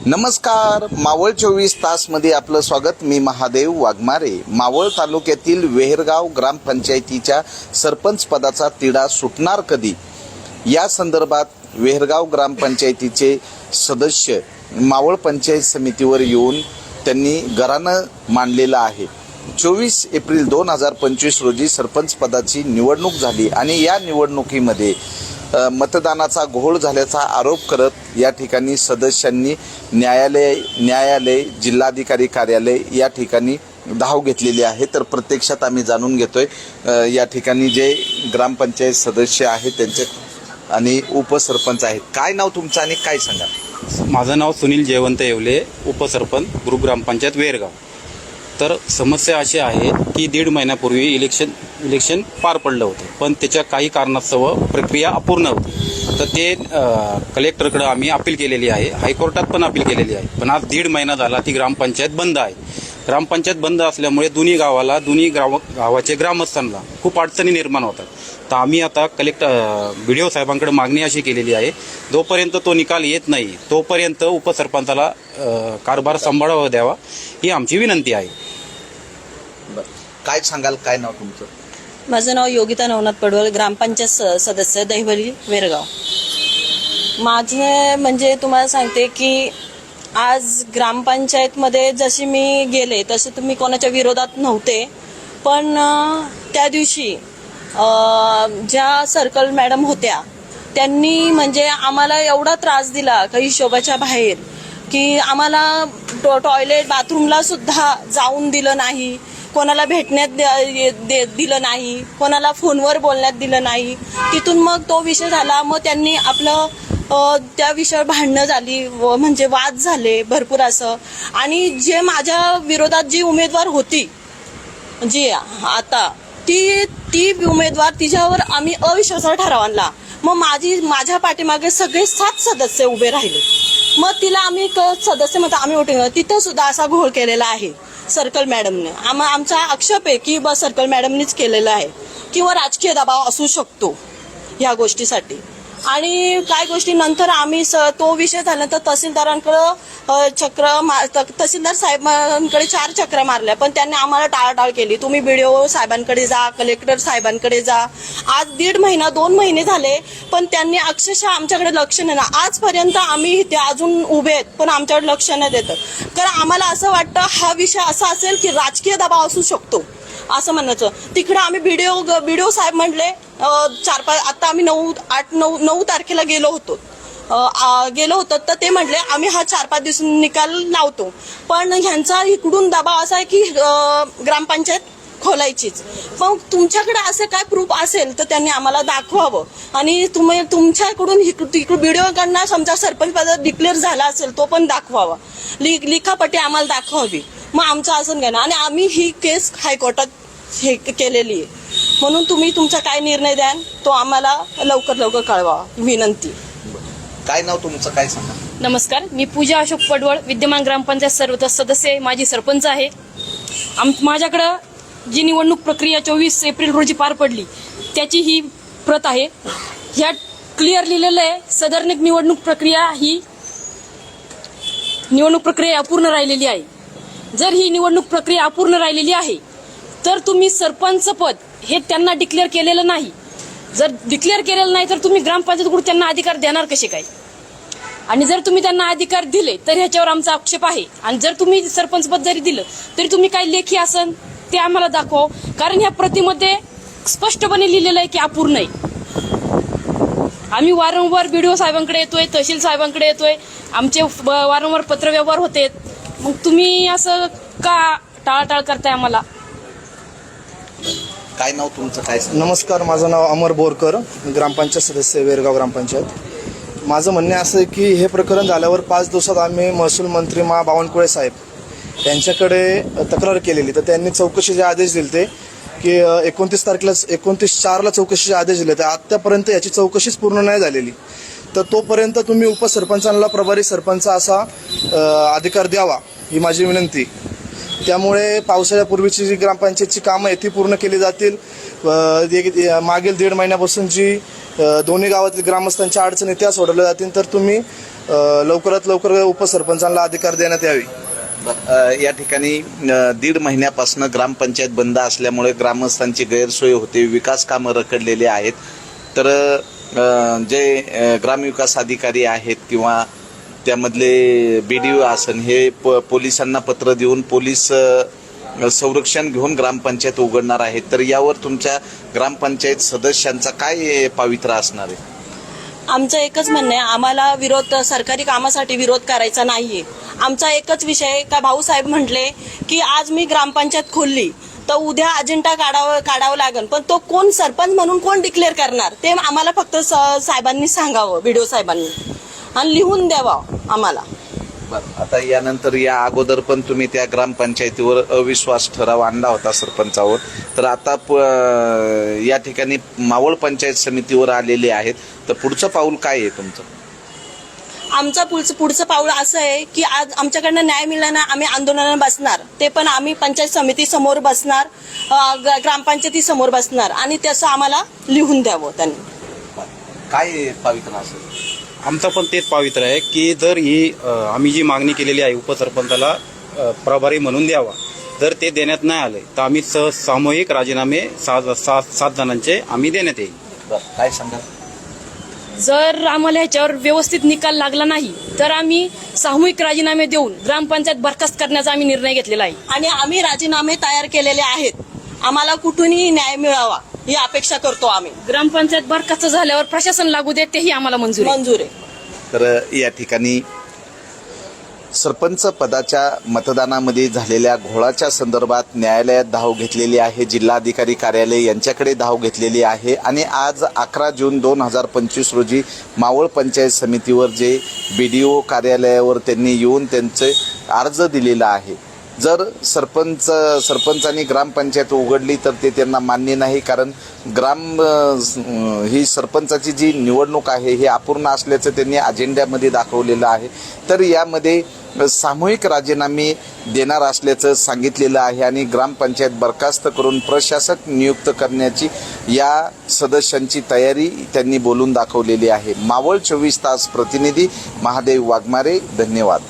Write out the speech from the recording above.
नमस्कार, मावळ 24 तासमध्ये आपलं स्वागत. मी महादेव वाघमारे. मावळ तालुक्यातील वेहरगाव ग्रामपंचायतीच्या सरपंच पदाचा तिढा सुटणार कधी या संदर्भात वेहरगाव ग्रामपंचायतीचे सदस्य मावळ पंचायत समितीवर येऊन त्यांनी गरानं मांडलेलं आहे. 24 एप्रिल 2025 रोजी सरपंच पदाची निवडणूक झाली आणि या निवडणुकीमध्ये मतदानाचा घोळ झाल्याचा आरोप करत या ठिकाणी सदस्यांनी न्यायालय जिल्हाधिकारी कार्यालय या ठिकाणी धाव घेतलेली आहे. तर प्रत्यक्षात आम्ही जाणून घेतोय या ठिकाणी जे ग्रामपंचायत सदस्य आहेत त्यांचे आणि उपसरपंच आहेत. काय नाव तुमचं आणि काय सांगा? माझं नाव सुनील जयवंत येवले, उपसरपंच ग्रुप ग्रामपंचायत वेरगाव. तर समस्या अशी आहे की 1.5 महिन्यापूर्वी इलेक्शन पार पडलं होतं, पण त्याच्या काही कारणास्तव प्रक्रिया अपूर्ण होती. तर ते कलेक्टरकडे आम्ही अपील केलेली आहे, हायकोर्टात पण अपील केलेली आहे. पण आज 1.5 महिना झाला ती ग्रामपंचायत बंद आहे. ग्रामपंचायत बंद असल्यामुळे दोन्ही गावाचे ग्रामस्थांना खूप अडचणी निर्माण होतात. तर आम्ही आता BDO साहेबांकडे मागणी अशी केलेली आहे, जोपर्यंत तो निकाल येत नाही तोपर्यंत उपसरपंचाला कारभार सांभाळावा द्यावा ही आमची विनंती आहे. काय सांगाल? काय नाव तुमचं? माझं नाव योगिता नवनाथ पडवळ, ग्रामपंचायत सदस्य दहिवली वेरगाव. माझे म्हणजे तुम्हाला सांगते की आज ग्रामपंचायतमध्ये जशी मी गेले तसे तुम्ही कोणाच्या विरोधात नव्हते, पण त्या दिवशी ज्या सर्कल मॅडम होत्या त्यांनी म्हणजे आम्हाला एवढा त्रास दिला काही हिशोबाच्या बाहेर की आम्हाला टॉयलेट बाथरूमला सुद्धा जाऊन दिलं नाही, कोणाला भेटण्यात दिलं नाही, कोणाला फोनवर बोलण्यात दिलं नाही. तिथून मग तो विषय झाला. मग त्यांनी आपलं त्या विषयावर भांडणं झाली, म्हणजे वाद झाले भरपूर असं. आणि जे माझ्या विरोधात जी उमेदवार होती जी आता ती उमेदवार तिच्यावर आम्ही अविश्वासाचा ठराव आणला. मग माझ्या पाठीमागे सगळे 7 सदस्य उभे राहिले. मग तिला आम्ही सदस्य म्हणतो आम्ही वोटिंग, तिथं सुद्धा असा घोळ केलेला आहे सर्कल मॅडमने. आमचा आक्षेप आहे की बस सर्कल मॅडमनीच केलेला आहे किंवा राजकीय दबाव असू शकतो ह्या गोष्टीसाठी. आणि काय गोष्टी नंतर आम्ही तो विषय झाल्यानंतर तहसीलदारांकडे तहसीलदार साहेबांकडे 4 चक्र मारल्या, पण त्यांनी आम्हाला टाळाटाळ केली. तुम्ही BDO साहेबांकडे जा, कलेक्टर साहेबांकडे जा. आज 1.5 महिना 2 महिने झाले, पण त्यांनी अक्षरशः आमच्याकडे लक्ष नाही. आजपर्यंत आम्ही इथे अजून उभे आहेत, पण आमच्याकडे लक्ष नाही देतं. कारण आम्हाला असं वाटतं हा विषय असा असेल की राजकीय दबाव असू शकतो असं म्हणायचं. तिकडे आम्ही BDO साहेब म्हटले 4-5, आता आम्ही 9 तारखेला गेलो होतो तर ते म्हटले आम्ही हा 4-5 दिवस निकाल लावतो. पण ह्यांचा इकडून दबाव असा आहे की ग्रामपंचायत खोलायचीच. पण तुमच्याकडे असे काय प्रूफ असेल तर त्यांनी आम्हाला दाखवावं. आणि तुमच्याकडून BDO कडनं समजा सरपंच पद डिक्लेअर झाला असेल तो पण दाखवावा, लिखापटी आम्हाला दाखवावी. मग आमचं असं काय ना. आणि आम्ही ही केस हायकोर्टात केलेली आहे. म्हणून तुम्ही तुमचा काय निर्णय द्याल तो आम्हाला लवकर कळवा विनंती. काय नाव तुमचं? काय सांगा? नमस्कार, मी पूजा अशोक पडवळ, विद्यमान ग्रामपंचायत सदस्य आहे, माजी सरपंच आहे. माझ्याकडं जी निवडणूक प्रक्रिया 24 एप्रिल रोजी पार पडली त्याची ही प्रत आहे. ह्यात क्लिअर लिहिलेलं आहे सदर निवडणूक प्रक्रिया अपूर्ण राहिलेली आहे. जर ही निवडणूक प्रक्रिया अपूर्ण राहिलेली आहे तर तुम्ही सरपंच पद हे त्यांना डिक्लेअर केलेलं नाही. जर डिक्लेअर केलेलं नाही तर तुम्ही ग्रामपंचायतकडून त्यांना अधिकार देणार कसे काय? आणि जर तुम्ही त्यांना अधिकार दिले तर ह्याच्यावर आमचा आक्षेप आहे. आणि जर तुम्ही सरपंच पद जरी दिलं तरी तुम्ही काय लेखी असन ते आम्हाला दाखवा, कारण ह्या प्रतिमध्ये स्पष्टपणे लिहिलेलं आहे की अपूर्ण आहे. आम्ही वारंवार BDO साहेबांकडे येतोय, तहसील साहेबांकडे येतोय, आमचे वारंवार पत्रव्यवहार होते. मग तुम्ही असं का टाळाटाळ करताय आम्हाला? काय नाव तुमचं? काय सांगा? नमस्कार, माझं नाव अमर बोरकर, ग्रामपंचायत सदस्य वेरगाव ग्रामपंचायत. माझं म्हणणे असं आहे की हे प्रकरण झाल्यावर 5 दिवसात आम्ही महसूल मंत्री बावनकुळे साहेब यांच्याकडे तक्रार केलेली. तर त्यांनी चौकशीचे आदेश दिले की 29/4ला चौकशीचे आदेश दिले. तर आत्तापर्यंत याची चौकशीच पूर्ण नाही झालेली. तर तोपर्यंत तुम्ही उपसरपंचांना प्रभारी सरपंच असा अधिकार द्यावा ही माझी विनंती. त्यामुळे पावसाळ्यापूर्वीची जी ग्रामपंचायतची कामं आहे ती पूर्ण केली जातील. मागील 1.5 महिन्यापासून जी दोन्ही गावातील ग्रामस्थांच्या अडचणी त्या सोडवल्या जातील. तर तुम्ही लवकरात लवकर उपसरपंचांना अधिकार देण्यात यावे. या ठिकाणी 1.5 महिन्यापासून ग्रामपंचायत बंद असल्यामुळे ग्रामस्थांची गैरसोय होते, विकास कामं रखडलेली आहेत. तर जे ग्रामविकास अधिकारी आहेत किंवा त्यामधले BDO असन हे पोलिसांना पत्र देऊन पोलीस संरक्षण घेऊन ग्रामपंचायत उघडणार आहेत. तर यावर तुमच्या ग्रामपंचायत सदस्यांचा काय पावित्र्य असणार आहे? आमचं एकच म्हणणं आहे, आम्हाला विरोध सरकारी कामासाठी विरोध करायचा नाहीये. आमचा एकच विषय का भाऊसाहेब म्हटले की आज मी ग्रामपंचायत खोलली तर उद्या अजेंडा काढावं लागेल, पण तो कोण सरपंच म्हणून कोण डिक्लेअर करणार ते आम्हाला फक्त साहेबांनी सांगावं, BDO साहेबांनी, आणि लिहून द्यावं आम्हाला. आता यानंतर या अगोदर पण तुम्ही त्या ग्रामपंचायतीवर अविश्वास ठराव आणला होता सरपंचावर, तर आता या ठिकाणी मावळ पंचायत समितीवर आलेले आहेत. तर पुढचं पाऊल काय आहे तुमचं? आमचं पुढचं पाऊल असं आहे की आज आमच्याकडनं न्याय मिळाला ना, आम्ही आंदोलनाला बसणार. ते पण आम्ही पंचायत समिती समोर बसणार, ग्रामपंचायती समोर बसणार, आणि त्याचं आम्हाला लिहून द्यावं त्यांनी. काय पावित्र्य असेल? आमचं पण तेच पावित्र्य आहे की जर ही आम्ही जी मागणी केलेली आहे उपसरपंचाला प्रभारी म्हणून द्यावा, जर ते देण्यात नाही आले तर आम्ही सामूहिक राजीनामे 7 जणांचे आम्ही देण्यात येईल. काय सांगा? जर आम्हाला ह्याच्यावर व्यवस्थित निकाल लागला नाही तर आम्ही सामूहिक राजीनामे देऊन ग्रामपंचायत बरखास्त करण्याचा आम्ही निर्णय घेतलेला आहे. आणि आम्ही राजीनामे तयार केलेले आहेत. आम्हाला कुठूनही न्याय मिळावा ही अपेक्षा करतो आम्ही. ग्रामपंचायत बरखास्त झाल्यावर प्रशासन लागू दे तेही आम्हाला मंजूर आहे. तर या ठिकाणी सरपंच पदाच्या मतदानामध्ये झालेल्या घोळाच्या संदर्भात न्यायालयात धाव घेतलेली आहे, जिल्हाधिकारी कार्यालय यांच्याकडे धाव घेतलेली आहे. आणि आज 11 जून 2025 रोजी मावळ पंचायत समितीवर जे BDO कार्यालयावर त्यांनी येऊन त्यांचे अर्ज दिलेला आहे. जर सरपंचांनी ग्रामपंचायत उघडली तर ते त्यांना मान्य नाही, कारण ही सरपंचाची जी निवडणूक आहे ही अपूर्ण असल्याचं त्यांनी अजेंड्यामध्ये दाखवलेलं आहे. तर यामध्ये सामूहिक राजीनामे देणार असल्याचं सांगितलेलं आहे आणि ग्रामपंचायत बरखास्त करून प्रशासक नियुक्त करण्याची या सदस्यांची तयारी त्यांनी बोलून दाखवलेली आहे. मावळ 24 तास प्रतिनिधी महादेव वाघमारे, धन्यवाद.